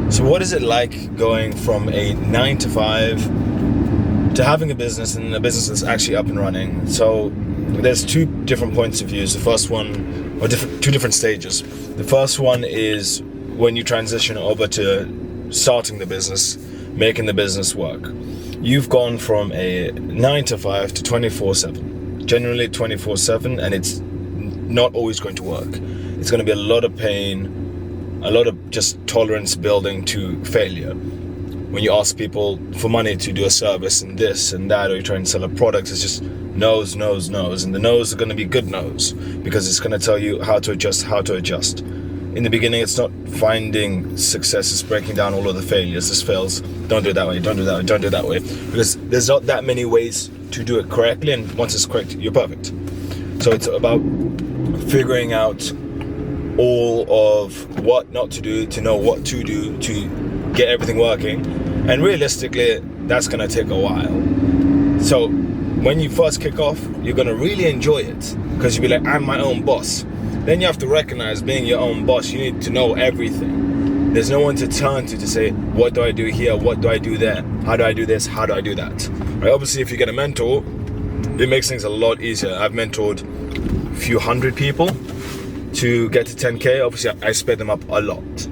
So what is it like going from a 9 to 5 to having a business, and a business that's actually up and running? So there's two different points of view. The first one, or two different stages. The first one is when you transition over to starting the business, making the business work. You've gone from a 9 to 5 to 24/7, generally 24/7, and it's not always going to work. It's going to be a lot of pain, a lot of just tolerance building to failure. When you ask people for money to do a service and this and that, or you're trying to sell a product, it's just no's, no's, no's. And the no's are going to be good no's, because it's going to tell you how to adjust. In the beginning, it's not finding success, it's breaking down all of the failures. This fails, don't do it that way, don't do that way, don't do it that way. Because there's not that many ways to do it correctly, and once it's correct, you're perfect. So it's about figuring out all of what not to do to know what to do to get everything working, and realistically that's going to take a while. So when you first kick off, you're going to really enjoy it, because you'll be like, I'm my own boss. Then you have to recognize, being your own boss, you need to know everything. There's no one to turn to say, what do I do here, what do I do there, how do I do this, how do I do that, right? Obviously if you get a mentor, it makes things a lot easier. I've mentored a few hundred people to get to 10K. Obviously I sped them up a lot.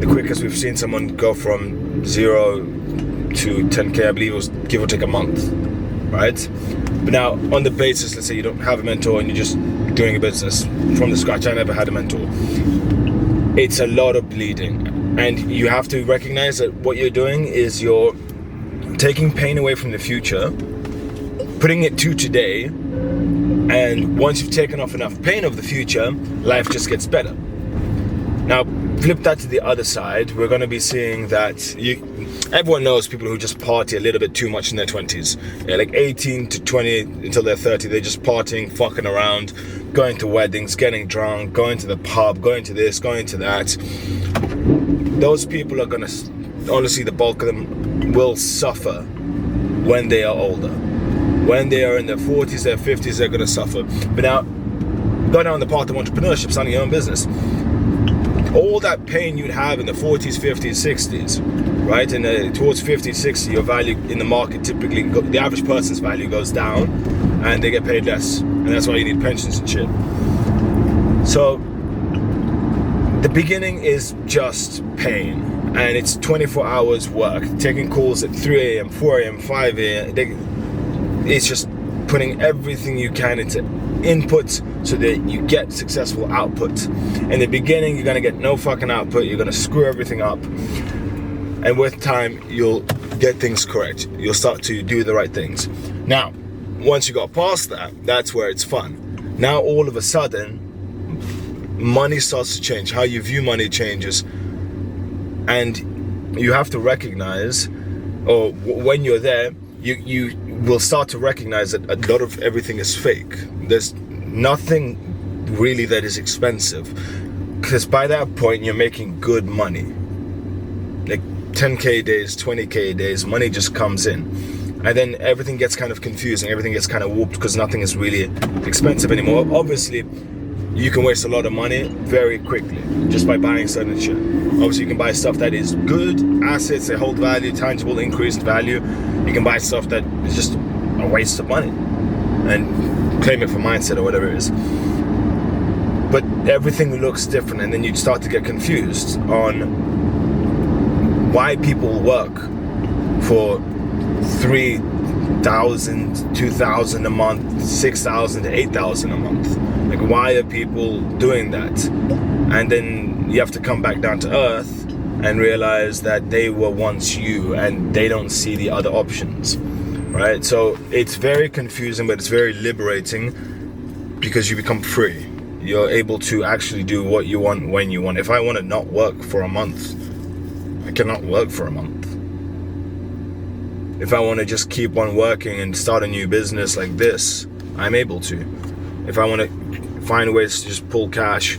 The quickest we've seen someone go from 0 to 10K, I believe it was give or take a month, right? But now on the basis, let's say you don't have a mentor and you're just doing a business from the scratch. I never had a mentor. It's a lot of bleeding, and you have to recognize that what you're doing is you're taking pain away from the future, putting it to today, and once you've taken off enough pain of the future, life just gets better. Now flip that to the other side. We're going to be seeing that everyone knows people who just party a little bit too much in their 20s. Yeah, like 18 to 20 until they're 30, they're just partying, fucking around, going to weddings, getting drunk, going to the pub, going to this, going to that. Those people are going to, honestly, the bulk of them will suffer when they are older. When they are in their 40s, their 50s, they're going to suffer. But now, go down the path of entrepreneurship, starting your own business. All that pain you'd have in the 40s, 50s, 60s, right? And towards 50, 60, your value in the market typically, the average person's value goes down, and they get paid less. And that's why you need pensions and shit. So the beginning is just pain, and it's 24 hours work, taking calls at 3 a.m., 4 a.m., 5 a.m. It's just putting everything you can into input so that you get successful output. In the beginning, you're gonna get no fucking output, you're gonna screw everything up, and with time you'll get things correct. You'll start to do the right things. Now once you got past that, that's where it's fun. Now all of a sudden money starts to change, how you view money changes, and you have to recognize, or when you're there, you will start to recognize that a lot of everything is fake. There's nothing really that is expensive, because by that point you're making good money. Like 10K days, 20K days, money just comes in, and then everything gets kind of confusing, everything gets kind of whooped, because nothing is really expensive anymore. Obviously you can waste a lot of money very quickly just by buying certain shit. Obviously you can buy stuff that is good, assets that hold value, tangible increased value. You can buy stuff that is just a waste of money and claim it for mindset or whatever it is. But everything looks different, and then you start to get confused on why people work for 3,000, 2,000 a month, 6,000 to 8,000 a month. Like, why are people doing that? And then you have to come back down to earth and realize that they were once you, and they don't see the other options, right? So it's very confusing, but it's very liberating, because you become free. You're able to actually do what you want when you want. If I want to not work for a month, I cannot work for a month. If I want to just keep on working and start a new business like this, I'm able to. If I want to find ways to just pull cash,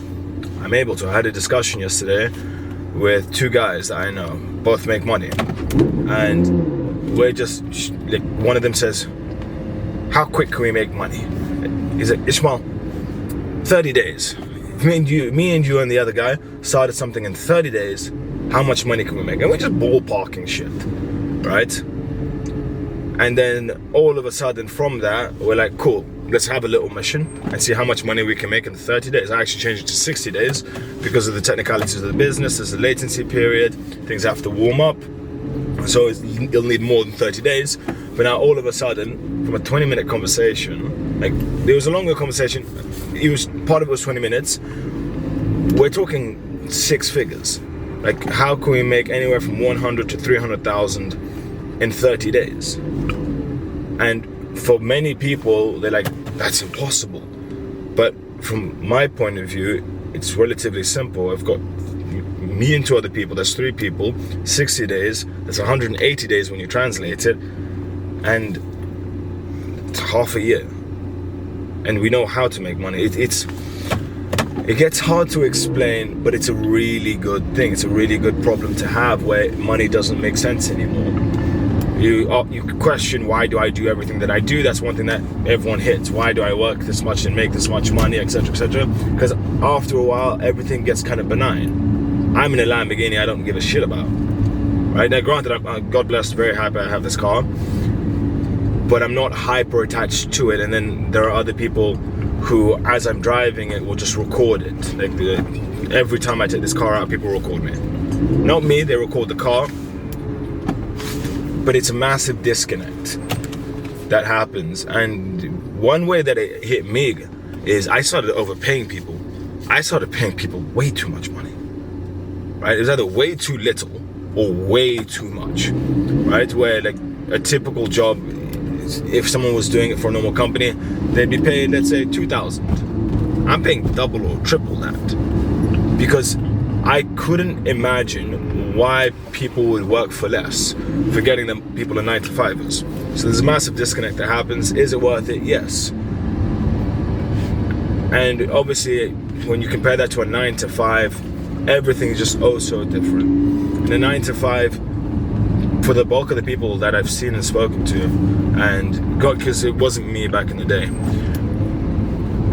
I'm able to. I had a discussion yesterday with two guys that I know, both make money, and we're just like, one of them says, how quick can we make money? He's like, Ismael, 30 days. Me and you and the other guy started something in 30 days, how much money can we make? And we're just ballparking shit, right? And then all of a sudden from that, we're like, cool, let's have a little mission and see how much money we can make in 30 days. I actually changed it to 60 days because of the technicalities of the business. There's a latency period, things have to warm up. So it'll need more than 30 days. But now all of a sudden, from a 20-minute conversation, like there was a longer conversation, part of it was 20 minutes. We're talking 6 figures. Like, how can we make anywhere from 100 to 300,000 in 30 days? And for many people, they're like, that's impossible. But from my point of view, it's relatively simple. I've got me and 2 other people, that's 3 people, 60 days, that's 180 days when you translate it, and it's half a year. And we know how to make money. It gets hard to explain, but it's a really good thing. It's a really good problem to have where money doesn't make sense anymore. You question, why do I do everything that I do? That's one thing that everyone hits. Why do I work this much and make this much money, etc., etc.? Because after a while, everything gets kind of benign. I'm in a Lamborghini I don't give a shit about. Right? Now, granted, I'm, God bless, very happy I have this car, but I'm not hyper attached to it. And then there are other people who, as I'm driving it, will just record it. Like every time I take this car out, people record me. Not me, they record the car. But it's a massive disconnect that happens. And one way that it hit me is I started overpaying people. I started paying people way too much money, right? It was either way too little or way too much, right? Where like a typical job, if someone was doing it for a normal company, they'd be paid, let's say, 2,000. I'm paying double or triple that because I couldn't imagine why people would work for less, for getting them people are 9-to-5ers. So there's a massive disconnect that happens. Is it worth it? Yes. And obviously, when you compare that to a 9-to-5, everything is just oh so different. In a 9-to-5, for the bulk of the people that I've seen and spoken to, and God, because it wasn't me back in the day,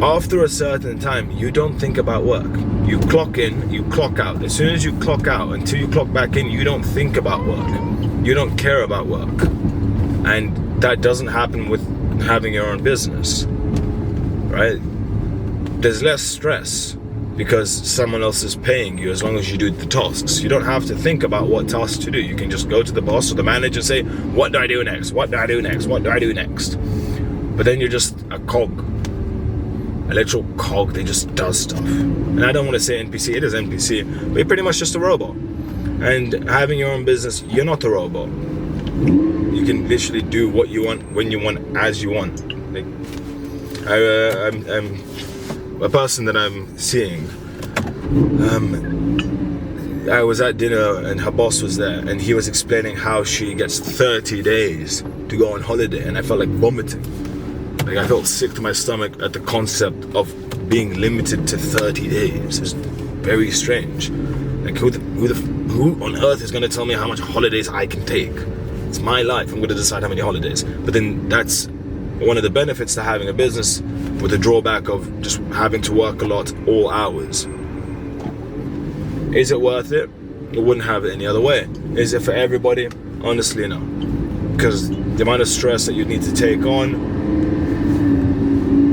after a certain time, you don't think about work. You clock in, you clock out. As soon as you clock out, until you clock back in, you don't think about work. You don't care about work. And that doesn't happen with having your own business, right? There's less stress because someone else is paying you as long as you do the tasks. You don't have to think about what tasks to do. You can just go to the boss or the manager and say, what do I do next? What do I do next? What do I do next? But then you're just a cog. A literal cog that just does stuff. And I don't want to say NPC, it is NPC, but you're pretty much just a robot. And having your own business, you're not a robot. You can literally do what you want, when you want, as you want. Like, I'm a person that I'm seeing. I was at dinner and her boss was there, and he was explaining how she gets 30 days to go on holiday, and I felt like vomiting. Like, I felt sick to my stomach at the concept of being limited to 30 days. It's very strange. Like, who on earth is going to tell me how much holidays I can take? It's my life. I'm going to decide how many holidays. But then that's one of the benefits to having a business, with the drawback of just having to work a lot, all hours. Is it worth it? I wouldn't have it any other way. Is it for everybody? Honestly, no. Because the amount of stress that you need to take on,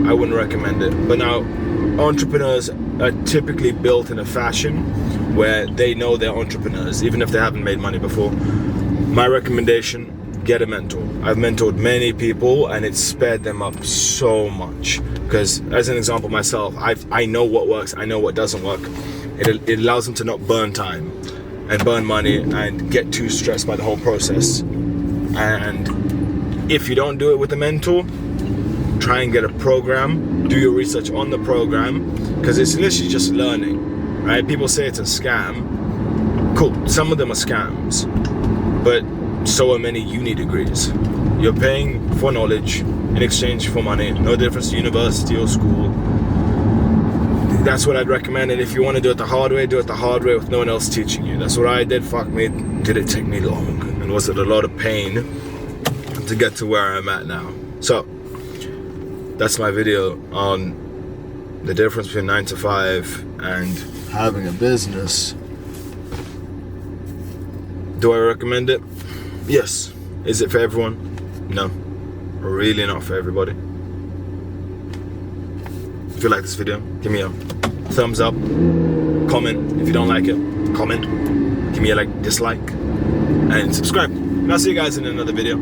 I wouldn't recommend it. But now, entrepreneurs are typically built in a fashion where they know they're entrepreneurs, even if they haven't made money before. My recommendation, get a mentor. I've mentored many people and it's sped them up so much. Because as an example myself, I know what works, I know what doesn't work. It allows them to not burn time and burn money and get too stressed by the whole process. And if you don't do it with a mentor, try and get a program, do your research on the program, because it's literally just learning, right? People say it's a scam. Cool, some of them are scams, but so are many uni degrees. You're paying for knowledge in exchange for money, no difference to university or school. That's what I'd recommend, and if you want to do it the hard way, do it the hard way with no one else teaching you. That's what I did. Fuck me, did it take me long? And was it a lot of pain to get to where I'm at now? So, that's my video on the difference between 9 to 5 and having a business. Do I recommend it? Yes. Is it for everyone? No. Really not for everybody. If you like this video, give me a thumbs up. Comment if you don't like it. Comment. Give me a dislike. And subscribe. And I'll see you guys in another video.